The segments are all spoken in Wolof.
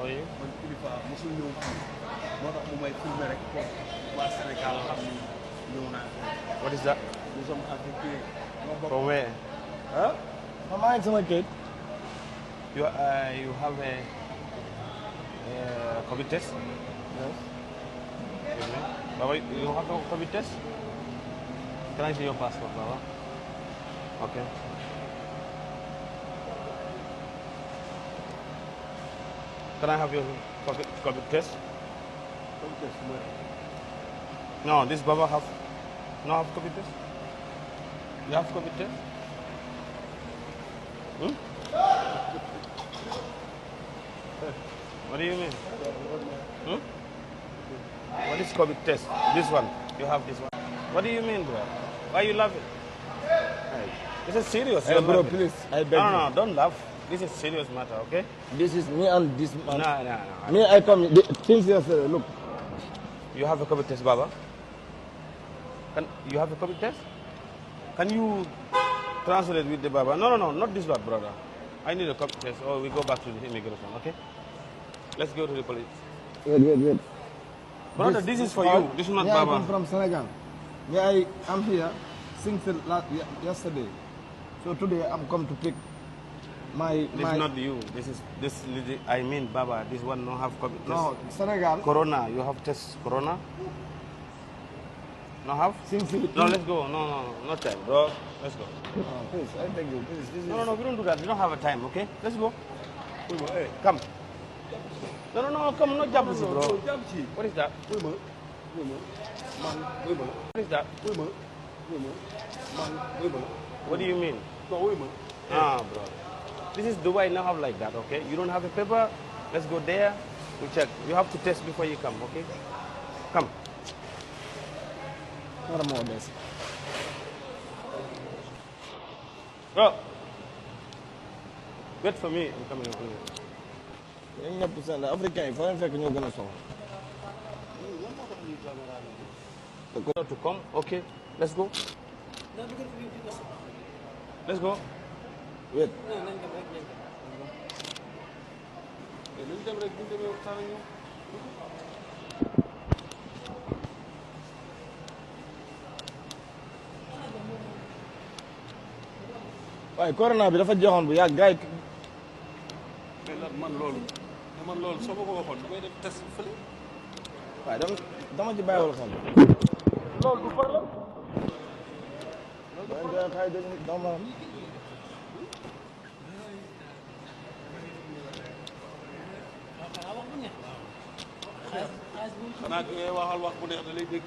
are you? man kilifa mosul ñëw fii moo tax mu may filmer rek pour waa Sénégal xam ni ñëw naa. What is that? Nous sommes affectés. From where? Huh? Mama and some kid. You have a COVID test? Yes. Baba, you have a COVID test? Can I see your passport, Baba? Okay. Can I have your COVID test? COVID test mooy. No, this Baba have COVID test? You have COVID test? Hmm? What do you mean? Hmm? What is COVID test? This one. You have this one. What do you mean, bro? Why are you laughing? Hey, this is serious. Hey, bro, please. I beg you. No, don't laugh. This is serious matter, okay? This is me and this man. No. Me, I come since yesterday. Look. You have a COVID test, Baba? You have a COVID test? Can you translate with the Baba? No, not this one, brother. I need a COVID test, or we go back to the immigration, okay? Let's go to the police. Wait. Brother, this is for you. This is not Baba. I come from Senegal. Yeah, I'm here since yesterday. So today I'm come to pick my. This is not you. This. I mean, Baba. This one don't have COVID test. No, Senegal. Corona. You have test Corona. No have? No, let's go. No, not time, bro. Let's go. Please, I beg you. Please, No, we don't do that. We don't have a time, okay? Let's go. Hey. Come. No, come, not jump, bro. What is that? What is that? What do you mean? Ah, bro. This is Dubai, not have like that, okay? You don't have a paper, let's go there, we check. You have to test before you come, okay? Come. What more this? Bro. Wait for me, I'm coming over here. The African, if I'm faking, you're going to solve. To come, okay? Let's go. Let's go. Wait. waaye corona bi dafa joxoon bu yàgg gars yi. man loolu soo ma ko waxoon du may def test fële. waaye dama ci bàyyiwul xel. loolu du problème. xanaa ki ngay waxal wax bu neex da lay dégg.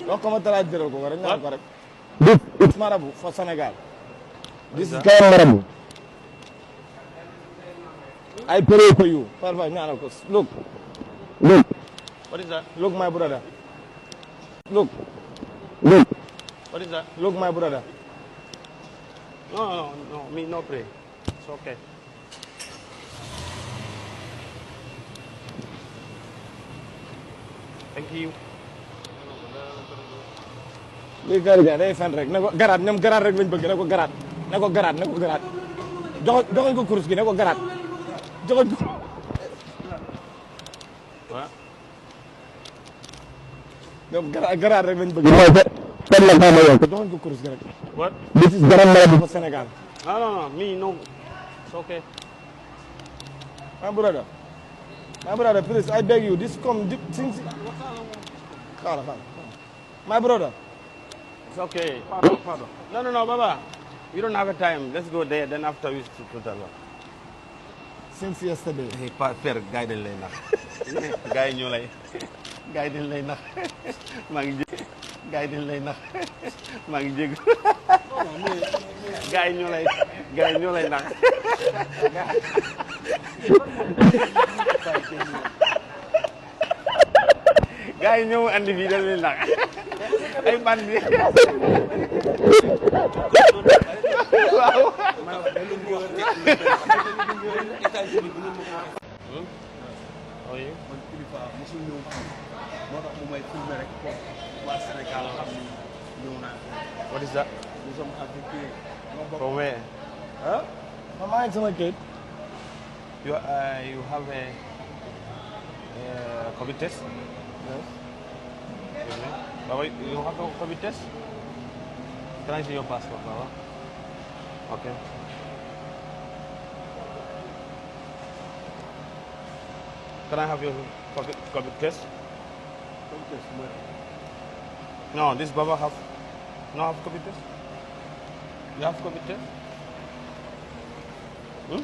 wax ko ma talaaj jëral ko rek ñaan ko rek. This marabu for Senegal. This is Kaya marabu. I pray for you. Parfa ñaanal ko. Look. What is that? Look my brother. Look. What is that? Look my brother. No, me no pray. It's okay. Thank you. lii gars yi day fen rek ne ko garaat ñoom garaat rek lañ bëgg ne ko garaat ne ko garaat joxoñ ko kurus gi ne ko garaat joxoñ ko. What? ñoom garaat rek lañ bëgg. mooy fen la maa ma yow ko joxoñ ko kurus gi rek. What? This is garam marabu for Senegal. No, me no. It's okay. My brother, please, I beg you. This come deep since. My brother. It's okay. Pardon. No, Baba. We don't have a time. Let's go there. Then after we to tell her. Since yesterday. Hey, Père, gars yi dañ lay nax. Gars yi ñoo lay. Gars yi dañ lay nax. Maa ngi jég. Gars yi dañ lay nax. Maa ngi jég. Gars yi ñoo lay nax. Gars yi ñëw andi fii dañ lay nax. Ay bandi. Waaw. man kilifa mosul ñëw fii moo tax mu may filmer rek pour waa Sénégal xam ni ñëw naa. What is that? Nous sommes affectés. From where? Huh? Mama and some kid. You have a COVID test? Yes. Baba, you have a COVID test? Can I see your passport, Baba? Okay. Can I have your COVID test? No, this Baba have COVID test? You have COVID test? Hmm?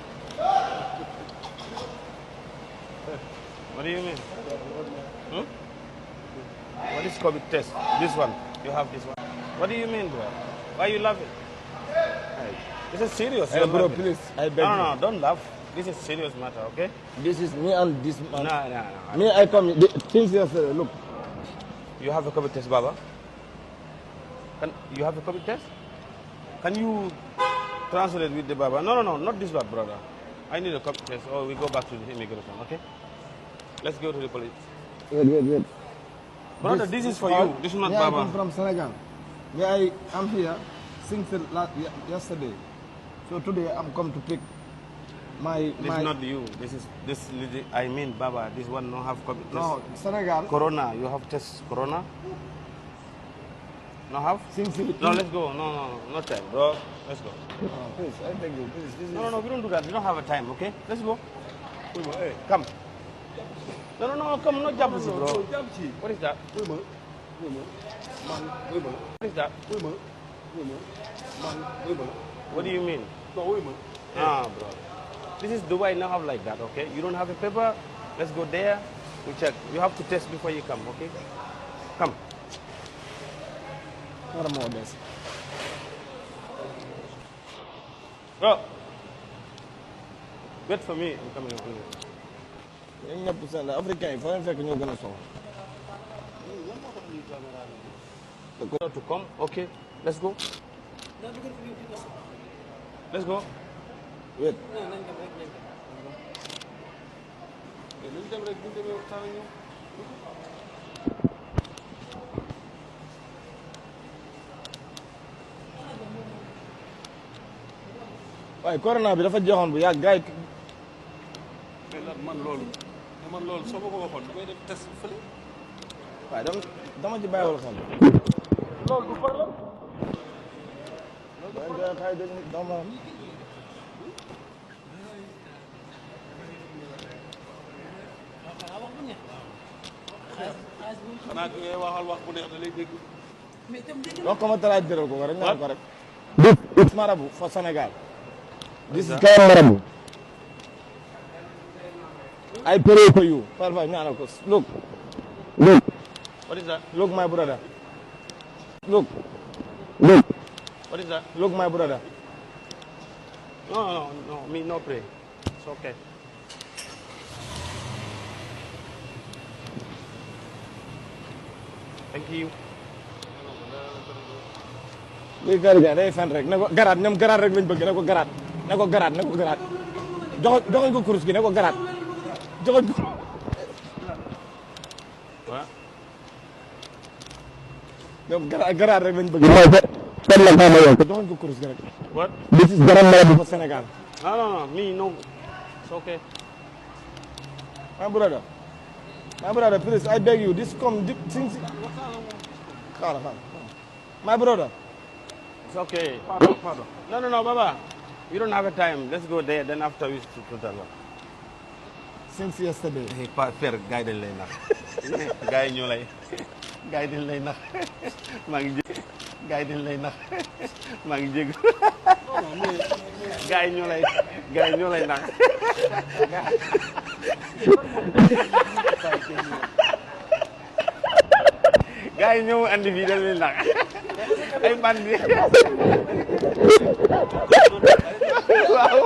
What do you mean? Hmm? What is COVID test? This one. You have this one. What do you mean, bro? Why are you laughing? Hey, this is serious. Hey, bro, please. I beg you. No, don't laugh. This is serious matter, okay? This is me and this man. No. Me, I come since yesterday. Look. You have a COVID test, Baba? You have a COVID test? Can you translate with the Baba? No, not this one, brother. I need a COVID test, or we go back to the immigration, okay? Let's go to the police. Wait. Brother, this is for you. This is not I Baba. come from Senegal. I am here since yesterday. So today I'm come to pick my. This is not you. I mean, Baba. This one no have COVID test. No, Senegal. Corona. You have test Corona? No have? No, let's go. No time, bro. Let's go. Please, I beg you. Please, No, we don't do that. We don't have a time, okay? Let's go. Hey, come. No, come. No jump, bro. What is that? What is that? What do you mean? Ah, bro. This is Dubai. Now have like that, okay? You don't have a paper. Let's go there. We check. You have to test before you come, okay? Come. What more this? Bro. Wait for me. I'm coming over. Africain yi fa leen fekk ñoo gën a soxla. To come, okay? Let's go. Let's go. Wait. waaye corona bi dafa jeexoon bu yàgg gars yi. man loolu soo ma ko waxoon damay def test fële. waaye dama ci bàyyiwul xel. loolu du problème. xanaa ki ngay waxal wax bu neex da lay dégg. wax ko ma talaaj dëral ko rek ñaan ko rek. This marabout for Senegal. This is Kaya marabout. I pray for you. Parfa ñaanal ko. Look. What is that? Look, my brother. Look. What is that? Look, my brother. No. Me no pray. It's okay. Thank you. Lii kër ga day fen rek ne ko garaat ñoom garaat rek lañ bëgg ne ko garaat ne ko garaat joxoñ ko kurus gi ne ko garaat joxoñ ko What? ñoom garaat rek lañ bëgg fen la ma yow ko joxoñ ko kurus gi rek. What? This is garam marabout for Senegal. No. Me no. It's okay. My brother, please, I beg you, this come deep since. My brother. It's okay. Pardon. No, Baba. We don't have a time. Let's go there. Then after we to that one. Since yesterday. Hey, Père, gars yi dañ lay nax. Gars yi ñoo lay. Gars yi dañ lay nax. Maa ngi jég. Gars yi dañ lay nax. Maa ngi jég. Gars yi ñoo lay nax. Gars yi ñëw andi fii dañ lay nax. Ay bandi. Waaw.